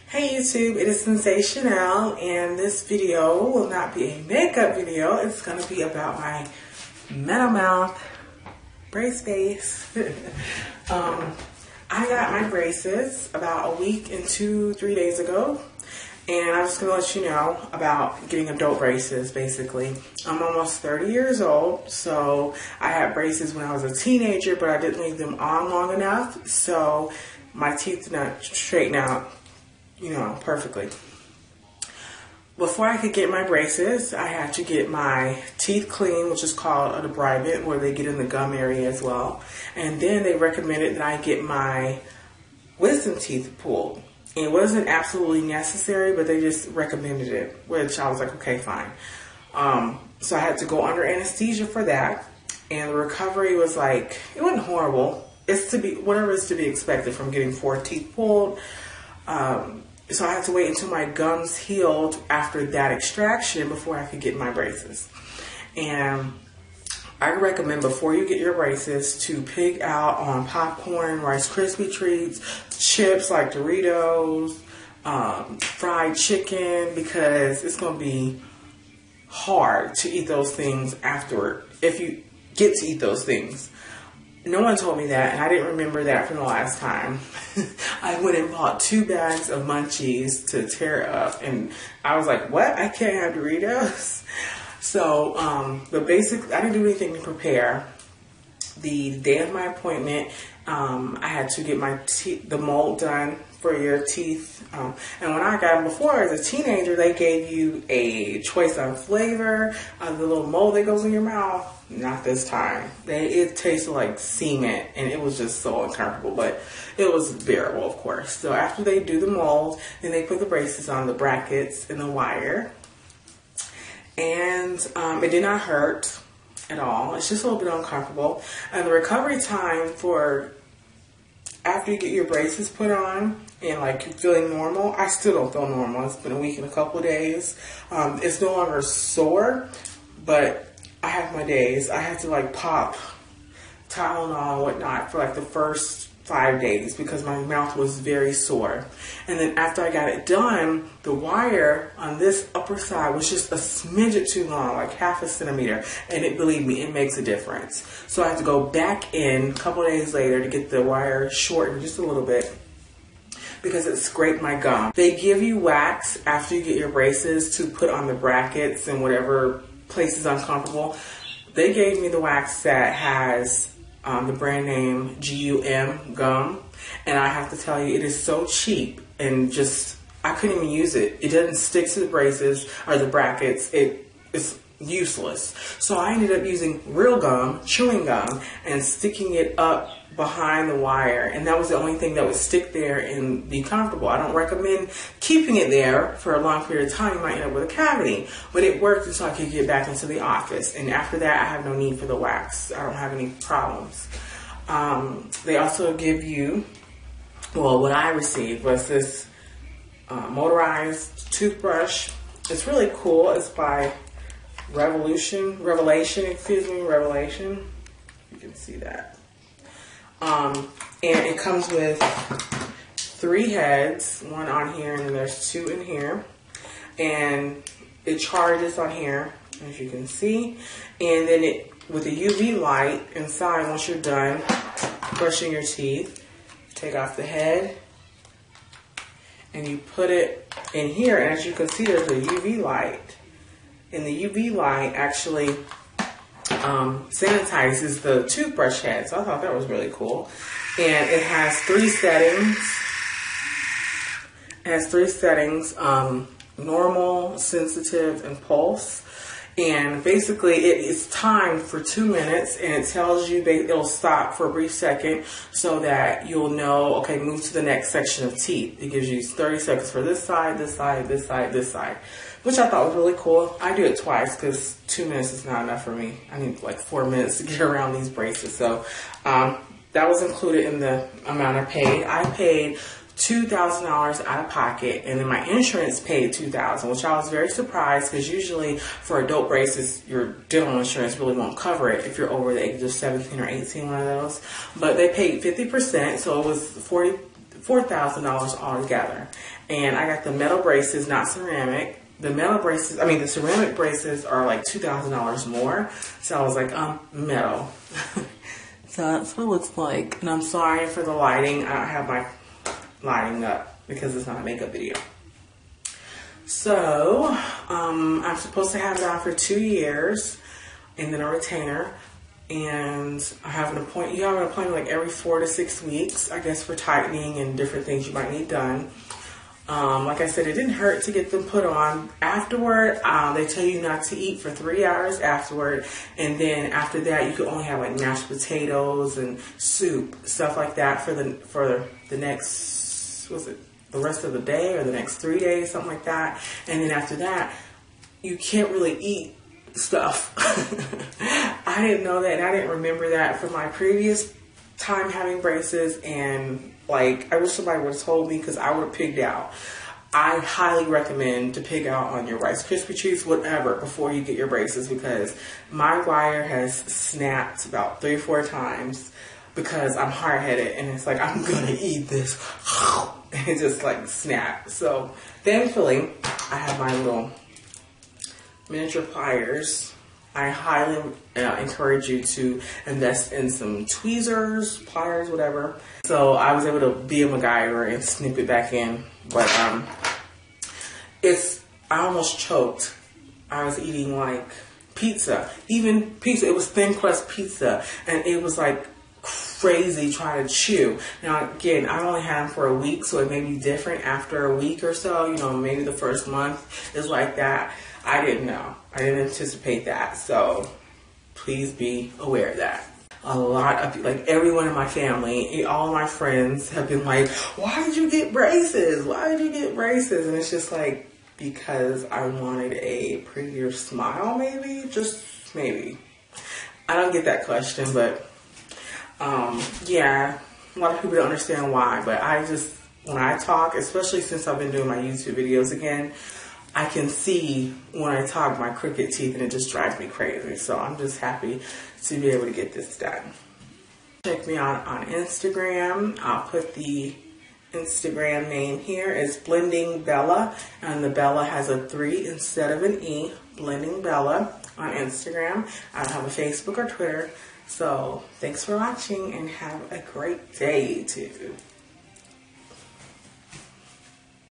Hey YouTube, it is Sensational, and this video will not be a makeup video. It's going to be about my metal mouth brace face. I got my braces about a week and 2-3 days ago, and I'm just going to let you know about getting adult braces. Basically, I'm almost 30 years old, so I had braces when I was a teenager, but I didn't leave them on long enough, so my teeth did not straighten out perfectly. Before I could get my braces, I had to get my teeth cleaned, which is called a debridement, where they get in the gum area as well. And then they recommended that I get my wisdom teeth pulled. It wasn't absolutely necessary, but they just recommended it, which I was like, okay, fine. So I had to go under anesthesia for that. And the recovery was like, it wasn't horrible. It's to be, whatever is to be expected from getting 4 teeth pulled. So I had to wait until my gums healed after that extraction before I could get my braces. And I recommend before you get your braces to pig out on popcorn, Rice Krispie treats, chips like Doritos, fried chicken, because it's going to be hard to eat those things afterward if you get to eat those things. No one told me that, and I didn't remember that from the last time. I went and bought 2 bags of munchies to tear up, and I was like, what? I can't have Doritos? So, but basically, I didn't do anything to prepare. The day of my appointment, I had to get my the mold done for your teeth. And when I got them before, as a teenager, they gave you a choice on flavor of the little mold that goes in your mouth. Not this time. It tasted like cement, and it was just so uncomfortable, but it was bearable, of course. So after they do the mold, then they put the braces on, the brackets and the wire. And it did not hurt at all. It's just a little bit uncomfortable. And the recovery time for after you get your braces put on and like you're feeling normal, I still don't feel normal. It's been a week and a couple of days. It's no longer sore, but I have my days. I had to like pop Tylenol and whatnot for like the first 5 days because my mouth was very sore. And then after I got it done, the wire on this upper side was just a smidget too long, like half a centimeter. And believe me, it makes a difference. So I had to go back in a couple of days later to get the wire shortened just a little bit because it scraped my gum. They give you wax after you get your braces to put on the brackets and whatever place is uncomfortable. They gave me the wax that has the brand name GUM gum, and I have to tell you, it is so cheap and just I couldn't even use it. It doesn't stick to the braces or the brackets. It's useless. So I ended up using real gum, chewing gum, and sticking it up behind the wire, and that was the only thing that would stick there and be comfortable. I don't recommend keeping it there for a long period of time. You might end up with a cavity, but it worked until I could get back into the office, and after that I have no need for the wax. I don't have any problems. They also give you, well, what I received was this motorized toothbrush. It's really cool. It's by Revelation. You can see that. And it comes with 3 heads, 1 on here, and then there's 2 in here. And it charges on here, as you can see. And then it, with a UV light inside, once you're done brushing your teeth, take off the head, and you put it in here. And as you can see, there's a UV light. And the UV light actually sanitizes the toothbrush head. So I thought that was really cool. And it has 3 settings. It has 3 settings, normal, sensitive, and pulse. And basically it is timed for 2 minutes, and it tells you it'll stop for a brief second so that you'll know, okay, move to the next section of teeth. It gives you 30 seconds for this side, this side, this side, this side, which I thought was really cool. I do it twice because 2 minutes is not enough for me. I need like 4 minutes to get around these braces. So that was included in the amount I paid. I paid $2,000 out of pocket, and then my insurance paid $2,000, which I was very surprised because usually for adult braces, your dental insurance really won't cover it if you're over the age of 17 or 18, one of those. But they paid 50%, so it was $4,000 altogether. And I got the metal braces, not ceramic. The metal braces, the ceramic braces are like $2,000 more. So I was like, metal. So that's what it looks like. And I'm sorry for the lighting. I don't have my lighting up because it's not a makeup video. So, I'm supposed to have it on for 2 years and then a retainer. And I have an appointment. You have an appointment like every 4 to 6 weeks, I guess, for tightening and different things you might need done. Like I said, it didn't hurt to get them put on. Afterward, they tell you not to eat for 3 hours afterward. And then after that, you could only have like mashed potatoes and soup, stuff like that for the next, the rest of the day or the next 3 days, something like that. And then after that, you can't really eat stuff. I didn't know that, and I didn't remember that from my previous time having braces, and like I wish somebody would have told me because I would have pigged out. I highly recommend to pig out on your Rice Krispie treats, whatever, before you get your braces, because my wire has snapped about 3 or 4 times because I'm hard-headed and it's like, I'm gonna eat this, and it just like snapped. So thankfully I have my little miniature pliers. I highly encourage you to invest in some tweezers, pliers, whatever. So I was able to be a MacGyver and snip it back in. But I almost choked. I was eating like pizza. Even pizza, it was thin crust pizza. And it was like crazy trying to chew. Now again, I only had them for a week, so it may be different after a week or so. You know, maybe the first month is like that. I didn't know. I didn't anticipate that. So please be aware of that. A lot of, like everyone in my family, all my friends have been like, why did you get braces? Why did you get braces? And it's just like, because I wanted a prettier smile, maybe? Just maybe. I don't get that question, but yeah, a lot of people don't understand why. But when I talk, especially since I've been doing my YouTube videos again, I can see when I talk my crooked teeth, and it just drives me crazy. So I'm just happy to be able to get this done. Check me out on Instagram. I'll put the Instagram name here. It's Blending Bella, and the Bella has a 3 instead of an E. Blending Bella on Instagram. I don't have a Facebook or Twitter. So thanks for watching, and have a great day too.